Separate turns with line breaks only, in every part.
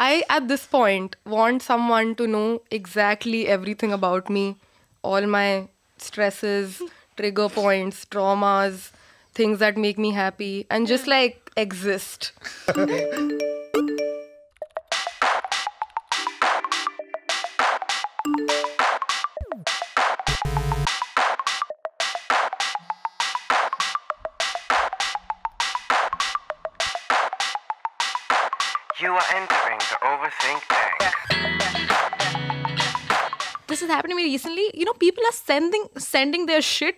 I, at this point, want someone to know exactly everything about me, all my stresses, trigger points, traumas, things that make me happy, and just like exist.
You are entering the Overthink Tank.
This has happened to me recently. You know, people are sending their shit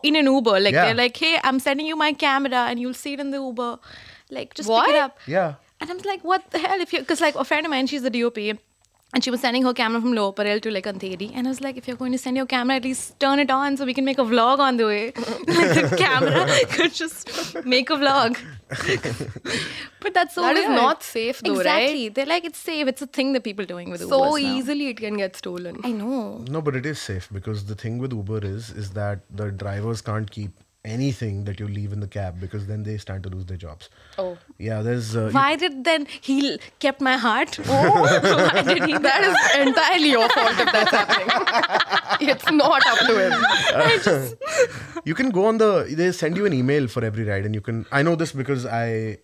in an Uber. Like, they're like, hey, I'm sending you my camera and you'll see it in the Uber. Like, just pick it up.
Yeah.
And I'm like, what the hell? Because like a friend of mine, she's a DOP. And she was sending her camera from Lower Parel to like Andheri. And I was like, if you're going to send your camera, at least turn it on so we can make a vlog on the way. Like the camera could just make a vlog. But that's so
That
weird.
is not safe though,
Exactly.
right?
They're like, it's safe. It's a thing that people are doing with Ubers
So
now.
easily it can get stolen.
I know.
No, but it is safe because the thing with Uber is that the drivers can't keep anything that you leave in the cab because then they stand to lose their jobs.
Oh.
Yeah, there's...
Why did then he kept my heart? Oh, why did he?
That is entirely your fault if that's happening. It's not up to him.
You can go on they send you an email for every ride and you can... I know this because I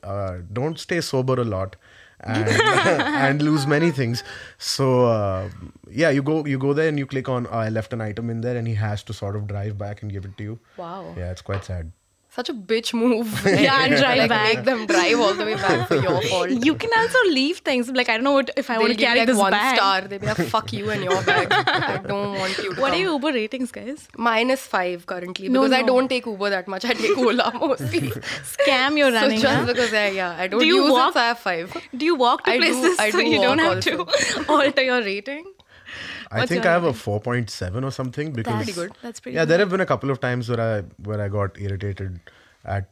don't stay sober a lot and, and lose many things. So, yeah, you go there and you click on, I left an item in there and he has to sort of drive back and give it to you.
Wow.
Yeah, it's quite sad.
Such a bitch move.
Yeah, and drive
like
back.
Make them drive all the way back for your fault.
You can also leave things. Like, I don't know if I want to
They'll give
carry
you, like,
this
one
bag.
star. They'll be like, fuck you and your bag. I don't want you to
What are
come.
your Uber ratings, guys?
-5 currently
No,
because I
no.
don't take Uber that much. I take Ola mostly.
Scam you're
So
running,
just
huh?
because I don't
Do you
use
walk?
it, so I have 5.
Do you walk to
I do-
places
I
so
do
you don't
walk
have to alter your rating?
I
What's
think
your
I have a
rating?
4.7 or something because...
That's pretty good. That's pretty
Yeah,
good.
there have been a couple of times where I got irritated at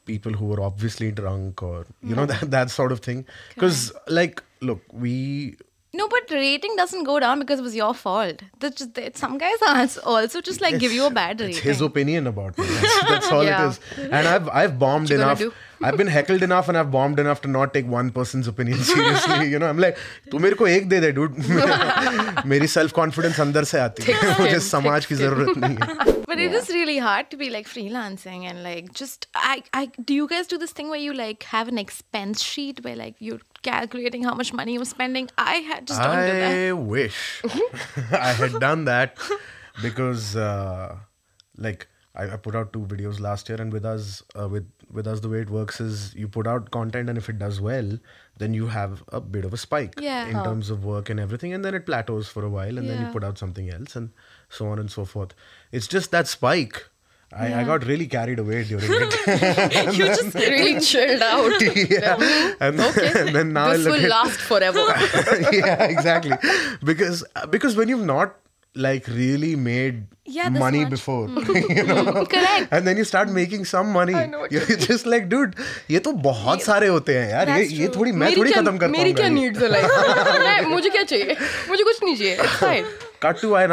people who were obviously drunk or, you know, that sort of thing. Because, like, look,
No, but rating doesn't go down because it was your fault. Some guys are also just like give you a bad rating.
It's his opinion about me. That's all
Yeah.
it is. And I've bombed
What you
enough.
gonna do?
I've been heckled enough and I've bombed enough to not take one person's opinion seriously. You know, I'm like, तू मेरे को एक दे दे, dude. मेरी self confidence अंदर से आती है. मुझे समाज की जरूरत नहीं है.
But it is really hard to be like freelancing and like just do you guys do this thing where you like have an expense sheet where like you're calculating how much money you're spending? Just don't do that.
I wish I had done that because like I put out 2 videos last year and with us the way it works is you put out content and if it does well then you have a bit of a spike in terms of work and everything and then it plateaus for a while and then you
Yeah.
put out something else and so on and so forth. It's just that spike. I got really carried away during it.
You just
Really chilled out.
Yeah. And then now
This
I look
will
at
last forever.
yeah, exactly. Because when you've not like really made
Yeah, this
money
much.
before, you know,
Correct.
and then you start making some money.
I know what
You're just like, dude, ये तो बहुत सारे होते हैं यार.
That's
ये
true.
मैं थोड़ी खत्म कर
मेरी
पाऊंगा
क्या
ये.
needs है life? मुझे क्या चाहिए? मुझे कुछ नहीं चाहिए. It's fine.
Cut to I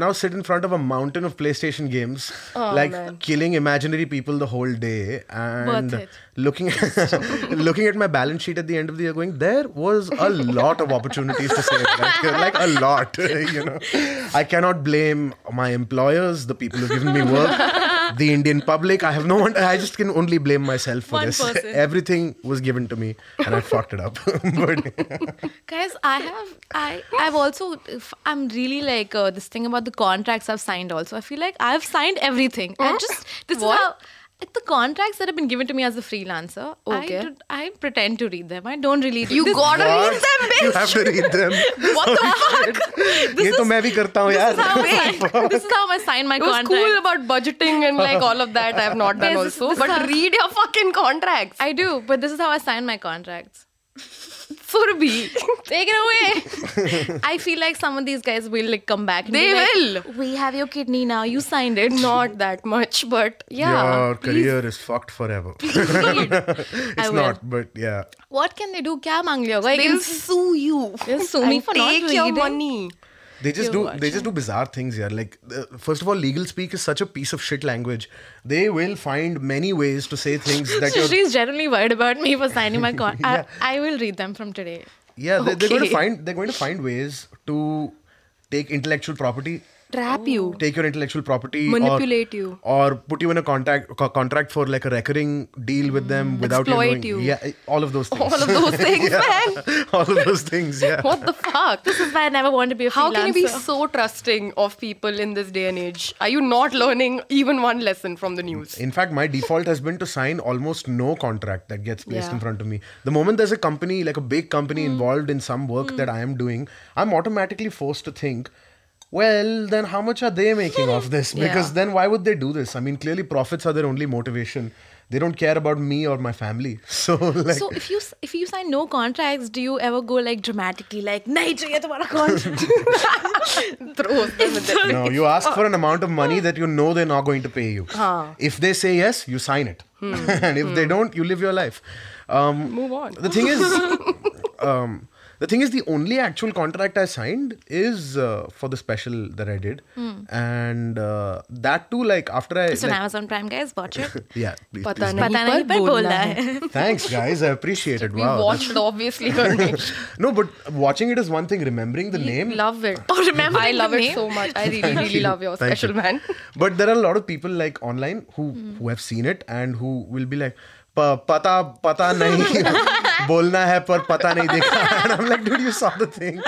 now sit in front of a mountain of PlayStation games, like
man.
killing imaginary people the whole day, and
Worth it.
looking at my balance sheet at the end of the year, going, there was a lot of opportunities to save, like a lot. You know, I cannot blame my employers, the people who've given me work, the Indian public. I have no one. I just can only blame myself for
One
this.
person.
Everything was given to me, and I fucked it up. But
Guys, I've also, I'm really like this thing about the contracts I've signed also. I feel like I've signed everything. This is how, like the contracts that have been given to me as a freelancer,
Okay.
I pretend to read them. I don't really read
You
this.
gotta
What?
read them, bitch.
You have to read them.
What the fuck?
ये तो मैं भी करता हूँ यार.
This is how I sign my
It was
contract.
cool about budgeting and like all of that. I have not done
Yes, this
also.
is
But
how-
read your fucking contracts.
I do, but this is how I sign my contracts.
Surabhi.
Take it away. I feel like some of these guys will like come back. And
They
be like,
will.
We have your kidney now. You signed it.
Not that much, but yeah.
Your
please.
career is fucked forever. It's
will.
not, but yeah.
What can they do? क्या मांग लिया होगा?
They'll sue you.
They'll sue me
and
for not
take your
reading.
money.
They just
You're
do bizarre things here. Like first of all, legal speak is such a piece of shit language. They will find many ways to say things that you're.
She's generally worried about me for signing my contract.
Yeah.
I will read them from today.
Yeah, they're going to
Okay.
find ways to take intellectual property,
Trap you.
take your intellectual property,
Manipulate you.
or put you in a contract for like a recurring deal with them without
Exploit
you knowing.
you.
Yeah, all of those things.
All of those things, man.
All of those things. Yeah.
What the fuck?
This is why I never want to be a
How
freelancer.
can you be so trusting of people in this day and age? Are you not learning even one lesson from the news?
In fact, my default has been to sign almost no contract that gets placed
Yeah.
in front of me. The moment there's a company, like a big company involved in some work that I am doing, I'm automatically forced to think, well, then how much are they making off this? Because
Yeah.
then why would they do this? I mean, clearly profits are their only motivation. They don't care about me or my family. So like,
So if you sign no contracts, do you ever go like dramatically like nahi chahiye tumhara contract?
Throws them with it.
no, you ask for an amount of money that you know they're not going to pay you. If they say yes, you sign it. And if they don't, you live your life.
Move on.
The thing is, the only actual contract I signed is for the special that I did, and that too, like after I,
It's on
like,
Amazon Prime, guys. Watch it.
yeah, please,
Pata
please.
nahi
Pata nahi
par
par
bolna
bolna
hai.
hai.
Thanks, guys. I appreciate it.
We
Wow.
watched obviously Ganesh.
No, but watching it is one thing. Remembering the name,
Love it.
Oh, remembering
I love
the
it
name?
so much. I really love your
Thank
special
you.
man.
But there are a lot of people like online who have seen it and who will be like, pata nahi bolna hai par pata nahi dekha. And I'm like, dude, you saw the thing.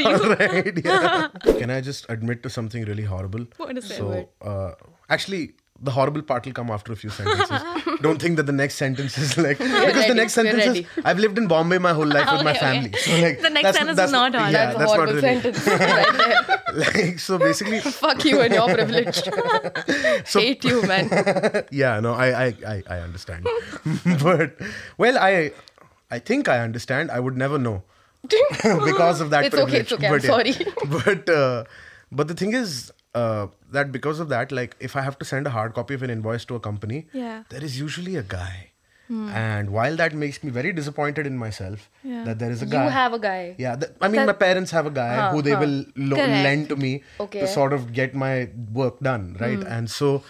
All right, yeah. Can I just admit to something really horrible?
What is it?
So, actually, the horrible part will come after a few sentences. Don't think that the next sentence is like because
ready,
the next
we're
sentence
ready.
is I've lived in Bombay my whole life with my
Okay,
family. So like
The next sentence is not horrible.
Yeah,
That's a
that's not
horrible
really.
sentence right there.
Like so basically
Fuck you and your privilege. Hate you, man.
yeah, no, I understand. But well, I think I understand. I would never know because of that
It's okay,
privilege.
it's okay, I'm
sorry. But the thing is that because of that, like if I have to send a hard copy of an invoice to a company,
Yeah.
there is usually a guy. And while that makes me very disappointed in myself
Yeah.
that there is a
You
guy.
have a guy.
Yeah, I mean, my parents have a guy who they will
Correct.
lend to me
Okay.
to sort of get my work done, right? And so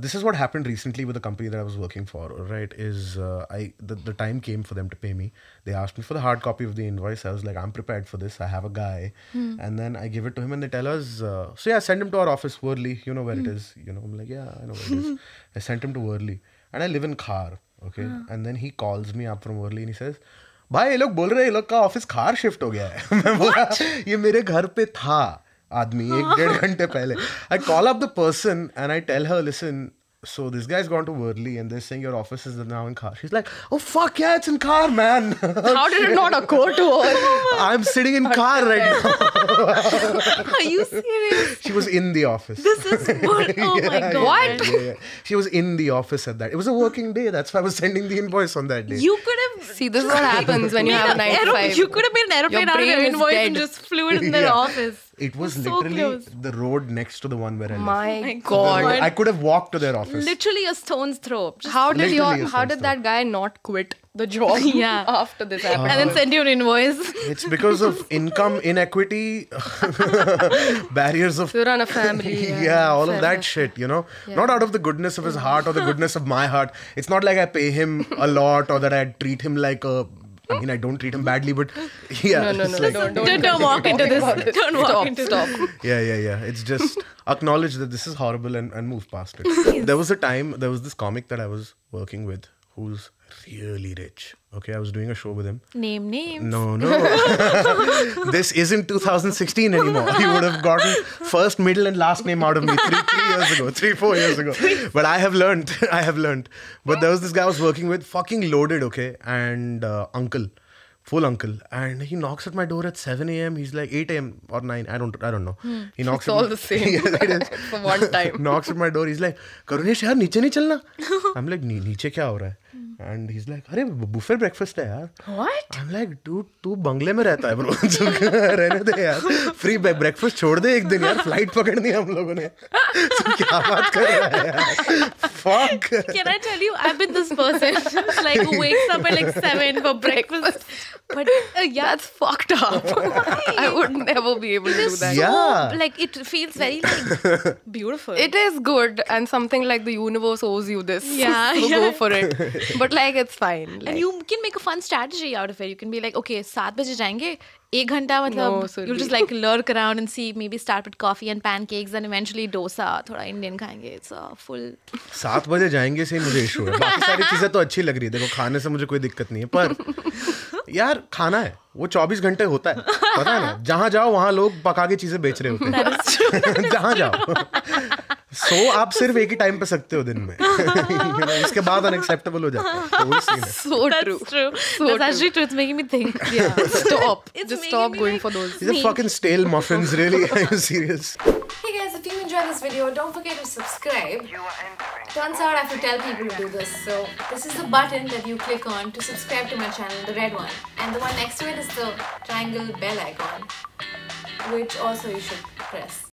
this is what happened recently with the company that I was working for, right? Is the time came for them to pay me. They asked me for the hard copy of the invoice. I was like, I'm prepared for this. I have a guy. And then I give it to him and they tell us, so yeah, send him to our office, Worli. You know where it is. You know, I'm like, yeah, I know where it is. I sent him to Worli. And I live in Khar, okay? And then he calls me up from Worli and he says, भाई ये लोग बोल रहे हैं ये लोग का office खार शिफ्ट हो गया है मैं बोला ये मेरे घर पे था आदमी 1-1.5 घंटे पहले I call up the person and I tell her listen so this guy's gone to Worli and they're saying your office is now in Khar. She's like, oh fuck yeah, it's in Khar, man.
How did it not occur to her?
I'm sitting in Khar right now.
Are you serious?
She was in the office.
This is what? Oh my god!
What?
Yeah. She was in the office at that. It was a working day. That's why I was sending the invoice on that day.
You could have.
See, this is what happens when you have a 9 to 5.
You could have made an aeroplane out of your
brain is
invoice
dead.
and just flew it in their
Yeah.
office.
It was
So
literally
close.
the road next to the one where I live.
My
my
God.
God.
I could have walked to their office.
Literally a stone's throw. Just-
How did
Literally a
how
sense
did that guy not quit the job
Yeah.
after this happened?
and then send you an invoice.
It's because of income inequity, barriers of
To run a family.
yeah, all of
fair,
that
fair.
shit, you know. Not out of the goodness of his heart or the goodness of my heart. It's not like I pay him a lot or that I treat him like a. I mean, I don't treat him badly, but yeah.
No,
it's like-
Don't walk into this. Don't walk
Stop,
into
stop.
Yeah. It's just acknowledge that this is horrible and move past it. There was this comic that I was working with who's really rich. Okay, I was doing a show with him.
Name names.
No. This isn't 2016 anymore. He would have gotten first, middle, and last name out of me 3-4 years ago. But I have learned. But there was this guy I was working with, fucking loaded, okay, and full uncle, and he knocks at my door at 7 a.m. He's like 8 a.m. or 9. I don't know. He knocks.
It's all the same.
Yeah, it is.
For one time.
Knocks at my door. He's like, Karunesh यार नीचे नहीं चलना. I'm like नीचे क्या हो रहा है? And he's like, अरे buffet breakfast है यार.
What?
I'm like, dude, तू बंगले में रहता है bro. रहने दे यार. Free breakfast छोड़ दे एक दिन यार. Flight पकड़नी है हम लोगों ने. तो क्या बात कर रहा है यार? Fuck.
Can I tell you, I've been this person like who wakes up at like 7 for breakfast. But yeah,
That's fucked up. I would never be able to do that.
Yeah.
so, like it feels very like beautiful.
It is good and something like the universe owes you this.
Yeah,
So
yeah.
go for it. But like it's fine.
And
Like,
you can make a fun strategy out of it. You can be like, okay, 7 बजे जाएंगे, 1 घंटा मतलब
No, Surbi.
you'll just like lurk around and see, maybe start with coffee and pancakes and eventually dosa, थोड़ा Indian खाएंगे. It's a full
7 बजे जाएंगे से ही मुझे इशू है. बाकी सारी चीजें तो अच्छी लग रही है. देखो खाने से मुझे कोई दिक्कत नहीं है, पर यार खाना है वो 24 घंटे होता है, पता है ना. जहाँ जाओ वहाँ लोग पका के चीजें बेच रहे होते हैं. जहाँ जाओ. सो आप सिर्फ एक ही टाइम पे सकते हो दिन में. You know, इसके बाद अनएक्सेप्टेबल हो जाता है. तो वही scene है.
so true.
That's true. That's actually true. It's making me think.
Yeah. Stop.
It's
Just
making
stop
me
going
like-
for those.
These are fucking stale muffins, really. Are you serious?
Hey guys, if you enjoyed this video, don't forget to subscribe.
You are entering.
Turns out I have to tell people to do this. So this is the button that you click on to subscribe to my channel, the red one. And the one next to it is the triangle bell icon, which also you should press.